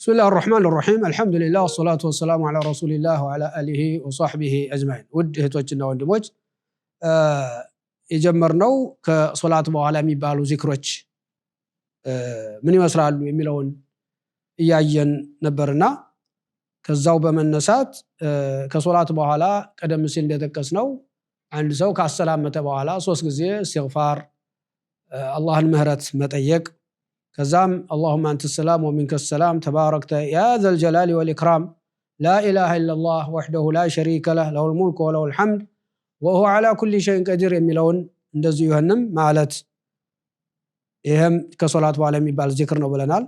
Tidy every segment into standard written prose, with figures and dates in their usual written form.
بسم الله الرحمن الرحيم الحمد لله والصلاة والسلام على رسول الله وعلى آله وصحبه أجمعين ود እህቶችና ወንድሞች የጀመርነው ከሶላት በኋላ የሚባሉ ዚክሮች ምን ይመስላሉ የሚለውን እያየን ነበርና ከዛው በመነሳት ከሶላት በኋላ ቀደም ሲል እንደተከስነው አንድ ሰው ካሰላመተ በኋላ 3 ጊዜ استغفار አላህን ምህረት መጠየቅ كزام اللهم أنت السلام ومنك السلام تباركت يا ذا الجلال والإكرام لا إله إلا الله وحده لا شريك له له الملك وله الحمد وهو على كل شيء قدير የሚለውን እንደዚህ ይሆንም ማለት ይሄም ከሶላት በኋላ የሚባል ዚክር ነው ብለናል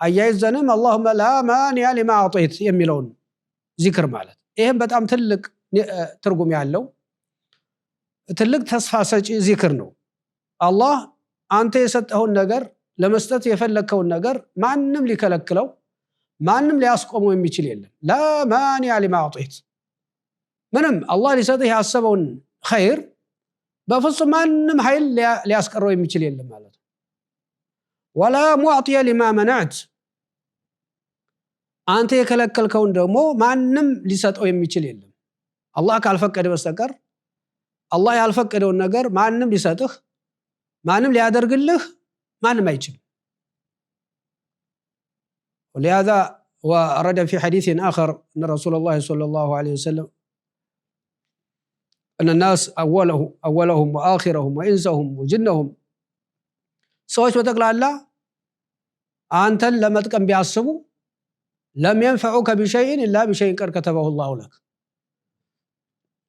አያይዘንም اللهم لا مانع لما أعطيت የሚለውን ዚክር ማለት ይሄም በጣም ትልቅ ትርጉም ያለው ትልቅ ተስፋ ሰጪ ዚክር ነው አላህ አንተ የሰጠውን ነገር ለመስጠት የፈለከውን ነገር ማንንም ሊከለክለው ማንንም ሊያስቆመው የሚችል የለም ላ ማኒያ ሊማ አዕጢት ምንም አላህ ሊሰጥህ ያሰበውን ኸይር በፍጹም ማንንም ኃይል ሊያስቀረው የሚችል የለም ማለት ነው ወላ ሙዕጢየ ሊማ መነዕት አንተ የከለከልከውን ደግሞ ማንንም ሊሰጠው የሚችል የለም አላህ ካልፈቀደ በስተቀር አላህ ያልፈቀደውን ነገር ማንንም ሊሰጥህ ማንንም ሊያደርግልህ ማንም አይችልም ولهذا ورد في حديث آخر أن رسول الله صلى الله عليه وسلم أن الناس أولهم وآخرهم وإنسهم وجنهم سويت بتقلال أنت لما تكن بيعصبوا لم ينفعوك بشيء إلا بشيء قد كتبه الله لك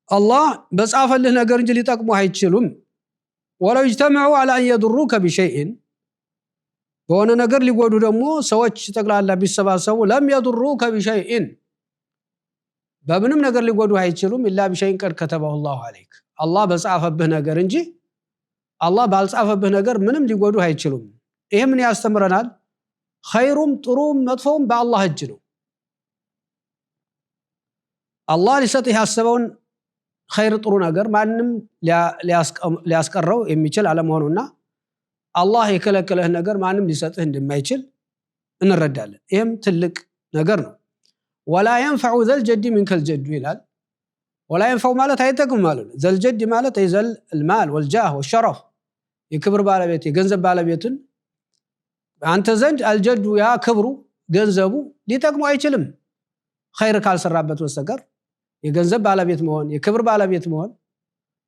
الله بس عافل لنا قرنج لتقموا هيتشلون ولو اجتمعوا على أن يضروك بشيء በሆነ ነገር ሊጎዱ ደግሞ ሰዎች ተግላላ ቢሰባሰቡ ለም يضروك بشيء በምንም ነገር ሊጎዱ አይችሉም ኢላ بشيء قد كتبه الله عليك አላህ በጻፈብህ ነገር እንጂ አላህ ባልጻፈብህ ነገር ምንም ሊጎዱ አይችሉም ይሄ ምን ያስተምረናል ኸይሩም ጥሩም መጥፎም በአላህ እጅ ነው አላህ ሊሰጥህ ያሰበውን ኸይር ጥሩ ነገር ማንንም ሊያስቀረው የሚችል አለመሆኑና አላህ የከለከለህ ነገር ማንም ሊሰጥህ እንደማይችል እንረዳለን ይሄም ትልቅ ነገር ነው ولا ينفع ذا الجد منك الجد ይላል ولا ينفع ማለት አይጠቅም ማለት ነው ذا الجد ማለት ይዘል المال والجاه والشرف የክብር ባለቤት የገንዘብ ባለቤትን አንተ ዘንድ አልጀዱ ያ ክብሩ ገንዘቡ ሊጠቅሙ አይችልም ኸይር ካልሰራበት በስተቀር የገንዘብ ባለቤት መሆን የክብር ባለቤት መሆን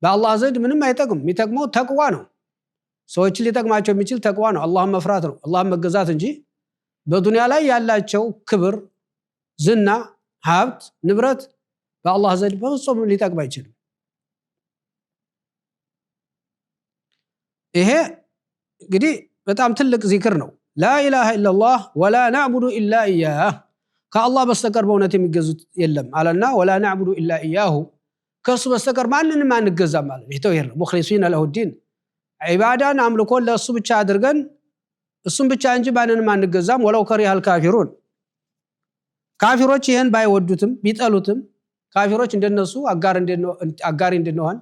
በአላህ ዘንድ ምንም አይጠቅም የሚጠቅመው ተቅዋ ነው ሰዎች ሊጠቅማቸው የሚችል ተቅዋ ነው አላህን መፍራት ነው አላህን መገዛት እንጂ በዱንያ ላይ ያላቸው ክብር ዝና ሀብት ንብረት በአላህ ዘንድ በፍጹም ሊጠቅም አይችልም ይሄ እንግዲህ በጣም ትልቅ ዚክር ነው لا اله الا الله ولا نعبد الا اياه ከአላህ በስተቀር በእውነት የሚገዙት የለም አለና ولا نعبد الا اياه ከሱ በስተቀር ማንንም አንገዛም ማለት ነው ተውሂድ ነው ሙኽሊሲን ለሁ ዲን ዒባዳን አምልኮን ለሱ ብቻ አድርገን እሱን ብቻ እንጂ ማንንም አንገዛም ወለው ከሪሃል ካፊሩን ካፊሮች ይሄን ባይወዱትም ቢጠሉትም ካፊሮች እንደነሱ አጋሪ እንድንሆን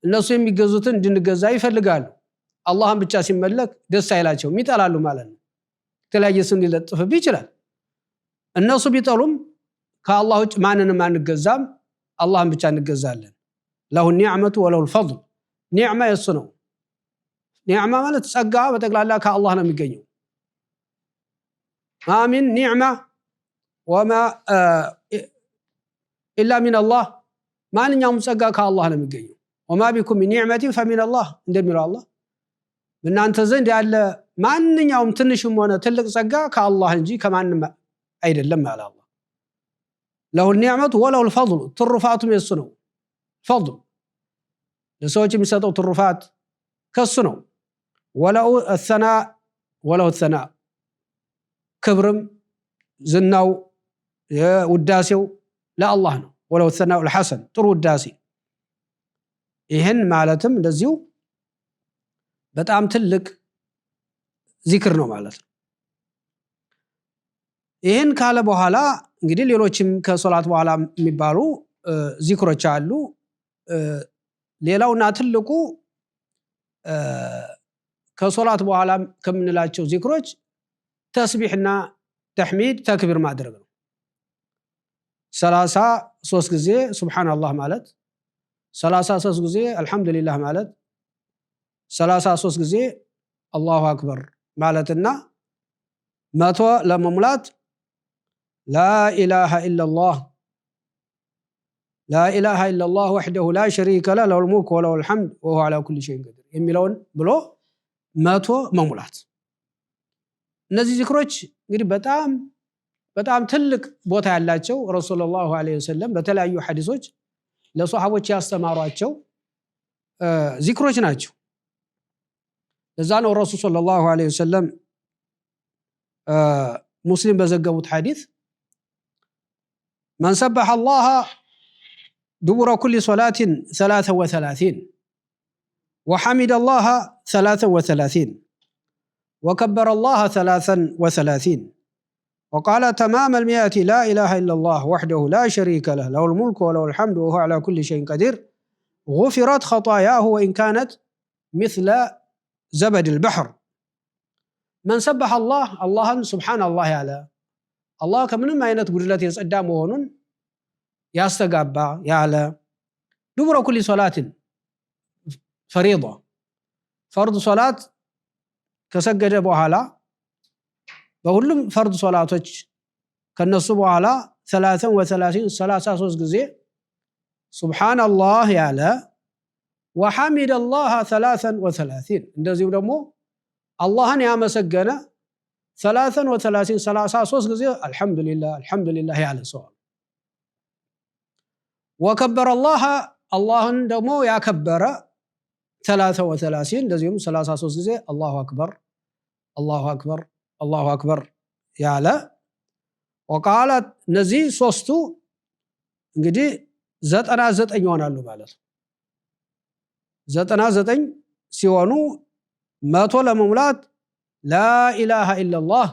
እነሱ የሚገዙትን እንድንገዛ ይፈልጋሉ አላህን ብቻ ሲመለክ ደስ አይላቸውም ይጠላሉ ማለት ነው ተለያየ ስም ሊለጥፍብ ይችላል እነሱ ቢጠሉም ከአላህ ውጭ ማንንም አንገዛም አላህን ብቻ እንገዛለን ለሁ ኒዕመቱ ወለሁ الفضل ኒዕማ የሱ ነው ኒዕማ ማለት ጸጋ በተግላላ ከአላህ ነው የሚገኘው አሚን ኒዕማ ወማ ኢላ ሚን አላህ ማንኛውም ጸጋ ከአላህ ነው የሚገኘው ወማ ቢኩም ሚን ኒዕመቲን ፈሚን አላህ እንደሚለው አላህ እናንተ ዘንድ ያለ ማንኛውም ትንሽም ሆነ ትልቅ ጸጋ ከአላህ እንጂ ከማንም አይደለም ማለት አላህ ለሁ ኒዕመቱ ወለሁ الفضل ትሩፋቱም የሱ ነው ፈضል ለሰዎች የሚሰጠው ትሩፋት ከሱ ነው ወለው الثناء ክብርም ዝናው የውዳሴው ለአላህ ነው ወለው الثناء الحسن ጥሩ ውዳሴ ይሄን ማለትም እንደዚሁ በጣም ትልቅ ዚክር ነው ማለት ነው ይሄን ካለ በኋላ እንግዲህ ሌሎችም ከሶላት በኋላ የሚባሉ ዚክሮች አሉ ሌላውና ትልቁ ከሶላት በኋላ ከምንላቸው ዚክሮች ተስቢህና ተሕሚድ ተክቢር ማድረግ ነው 33 ጊዜ ሱብሃንአላህ ማለት 33 ጊዜ አልহামዱሊላህ ማለት 33 ጊዜ አላሁ አክበር ማለትና 100 ለመሙላት لا إله إلا الله لا إله إلا الله وحده لا شريك له له الملك وله الحمد وهو على كل شيء قدير የሚለውን ብሎ 100 መሙላት እነዚህ ዚክሮች እንግዲህ በጣም ትልቅ ቦታ ያላቸው ረሱላህ ሰለላሁ ዐለይሂ ወሰለም በተለያዩ ሐዲሶች ለሷሃቦች ያስተማሯቸው ዚክሮች ናቸው ለዛ ነው ረሱላህ ሰለላሁ ዐለይሂ ወሰለም ሙስሊም በዘገቡት ሐዲስ من سبح الله دبر كل صلاة 33 وحمد الله 33 وكبر الله 33 وقال تمام 100 لا إله إلا الله وحده لا شريك له له الملك وله الحمد وهو على كل شيء قدير غفرت خطاياه وإن كانت مثل زبد البحر من سبح الله سبحان الله على الله ከምንም አይነት ጉድለት የጸዳ መሆኑን ያስተጋባ ያለ دبر كل صلاة فريضة فرض صلاة ከሰገደ በኋላ በሁሉም فرض ሶላቶች ከነሱ በኋላ 33 ጊዜ سبحان الله ያለ وحمد الله 33 እንደዚሁ ደግሞ አላህን ያመሰገነ 33 ጊዜ አልহামዱሊላህ ያለ ሰው وكبر اللهን ደግሞ ያከበረ 33 እንደዚሁም 33 ጊዜ አላሁ አክበር ያለ وقالت እነዚህ ሶስቱ እንግዲህ 99 ይሆናሉ ማለት ነው 99 ሲሆኑ 100 ለመሙላት لا إله إلا الله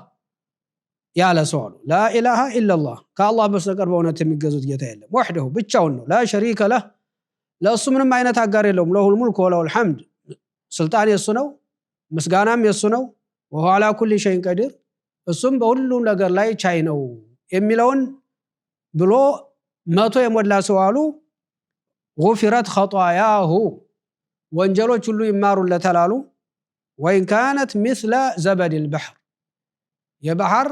ያለ ሰው ነው لا إله إلا الله ከአላህ በስተቀር በእውነት የሚገዙት ጌታ የለም ወህደሁ ብቻውን ነው لا شريك له ለሱ ምንም አይነት አጋር የለውም له الملك وله الحمد ስልጣን የሱ ነው ምስጋናም የሱ ነው وهو على كل شيء قدير እሱም በሁሉም ነገር ላይ ቻይ ነው የሚለውን ብሎ 100 የሞላ ሰው አሉ غفرت خطاياه ወንጀሎች ሁሉ ይማሩለታል አሉ وإن كانت مثل زبد البحر የባህር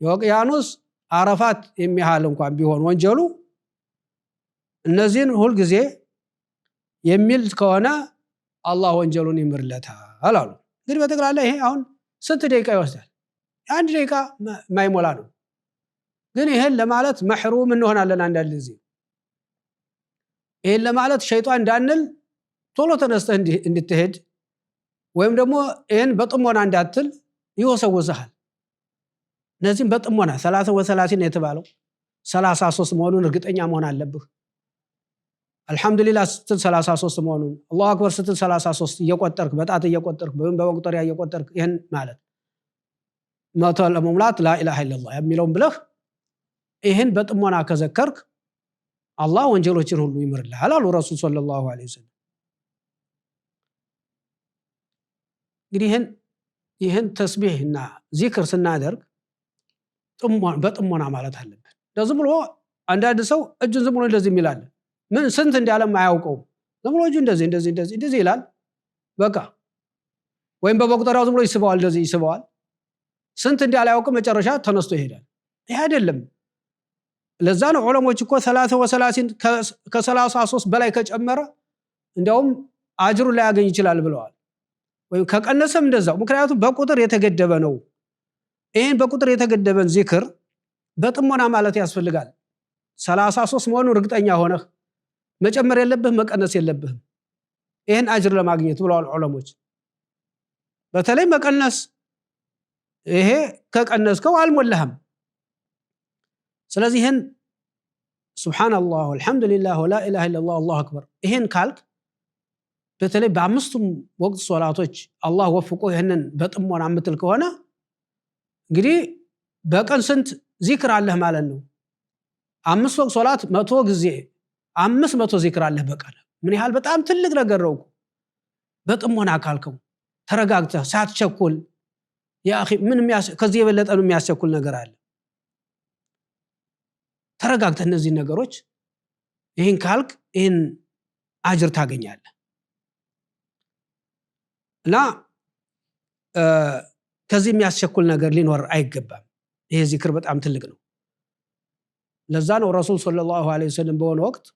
የውቅያኖስ አረፋት የሚያህል እንኳን ቢሆን ወንጀሉ እነዚህን ሁሉ ጊዜ የሚል ከሆነ አላህ ወንጀሉን ይምርለታል አሉ እንግዲህ በተግላላ ይሄ አሁን ስንት ደቂቃ ይወስዳል አንድ ደቂቃ ማይሞላ ነው ግን ይሄን ለማለት መህሩም እንሆናለን አንዳንድ ጊዜ ይሄን ለማለት ሸይጣን እንዳንል ቶሎ ተነስተህ እንድትሄድ ወይም ደግሞ ይሄን በጥሞና እንዳትል ይወሰውዛል እነዚህም በጥሞና 33 ነው የተባለው 33 መሆኑን እርግጠኛ መሆን አለብህ አልহামዱሊላህ ስትል 33 መሆኑን አላሁ አክበር ስትል 33 እየቆጠርክ በጣት እየቆጠርክ በመቁጠሪያ እየቆጠርክ ይሄን ማለት መቶ ለመሙላት لا اله الا الله የሚለውን ብለህ ይሄን በጥሞና ከዘከርክ አላህ ወንጀሎችን ሁሉ ይምርልሃል አሉ ረሱል ሰለላሁ ዐለይሂ ወሰለም እንግዲህ ይሄን ተስቢህና ዚክር ስናደርግ በጥሞና ማለት አለበት ዝም ብሎ አንዳንድ ሰው እጁን ዝም ብሎ እንደዚህ ይላል ምን ስንት እንዳለም አያውቀው ዝም ብሎ እጁ እንደዚህ ይላል በቃ ወይም በመቁጠሪያው ዝም ብሎ ይስበዋል ስንት እንዳለ አያውቅም መጨረሻ ተነስቶ ይሄዳል ይሄ አይደለም ለዛ ነው ዑለሞች እኮ 33 ከ33 በላይ ከጨመረ እንዲያውም አጅሩ ላይ ያገኝ ይችላል ብለዋል ወይ ከቀነሰም እንደዛው ምክንያቱም በቁጥር የተገደበ ነው ይሄን በቁጥር የተገደበን ዚክር በጥሞና ማለት ያስፈልጋል 33 መሆኑን እርግጠኛ ሆነህ መጨመር የለብህም መቀነስ የለብህም ይሄን አጅር ለማግኘት ብለዋል ዑለሞች በተለይ መቀነስ ይሄ ከቀነስከው አልሞላህም ስለዚህ ይሄን ሱብሃንአላህ ወልሐምዱሊላህ ወላ ኢላሃ ኢላላህ አላሁ አክበር ይሄን ካልክ በተለይ በአምስቱም ወቅት ሶላቶች አላህ ወፍቆ ይሄንን በጥሞና አምጥል ከሆነ እንግዲህ በቀን ስንት ዚክር አለህ ማለት ነው 5 ወቅት ሶላት 100 ጊዜ 500 ዚክር አለህ በቀን ምን ያህል በጣም ትልቅ ነገር ነው በጥሞና ካልከው ተረጋግተህ ሳትቸኩል ያ አኺ ምንም ከዚህ የበለጠ ነው የሚያስቸኩል ነገር አለ? ተረጋግተ እነዚህ ነገሮች ይሄን ካልክ ይሄን አጅር ታገኛለህ። እና ከዚህ የሚያስቸኩል ነገር ሊኖር አይገባም። ይሄ ዚክር በጣም ትልቅ ነው። ለዛ ነው ረሱል ሰለላሁ ዐለይሂ ወሰለም በሆነ ወቅት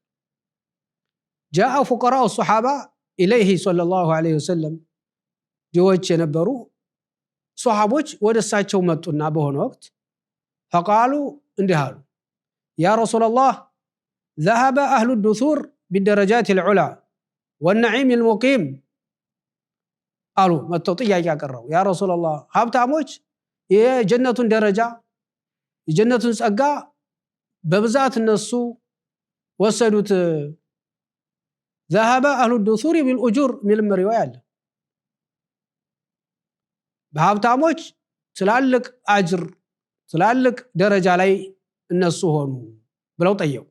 جاء فقراء الصحابة إليه صلى الله عليه وسلم ጆች የነበሩ ሷሃቦች ወደ እሳቸው መጡና በሆነ ወቅት فقالوا እንዲህ አሉ يا رسول الله ذهب أهل الدثور بالدرجات العلى والنعيم المقيم አሉ። መጥተው ጥያቄ አቀረቡ። ያ ረሱላህ ሀብታሞች የጀነቱን ደረጃ የጀነቱን ጸጋ በብዛት እነሱ ወሰዱት። ذهب أهل الدثور بالأجور ሚል መሪዋ ያለ በሀብታሞች ትላልቅ አጅር ትላልቅ ደረጃ ላይ እነሱ ሆኑ ብለው ጠየቁ።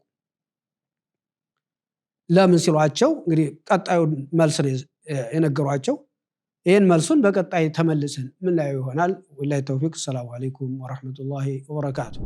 ለምን ሲሏቸው እንግዲህ ቀጣዩን መልስ የነገሯቸው ይህን መልሱን በቀጣይ ተመልሰን ምን ላይ ይሆናል። ወላሂ ተውፊቅ። ሰላሙ አለይኩም ወራህመቱላሂ ወበረካቱሁ።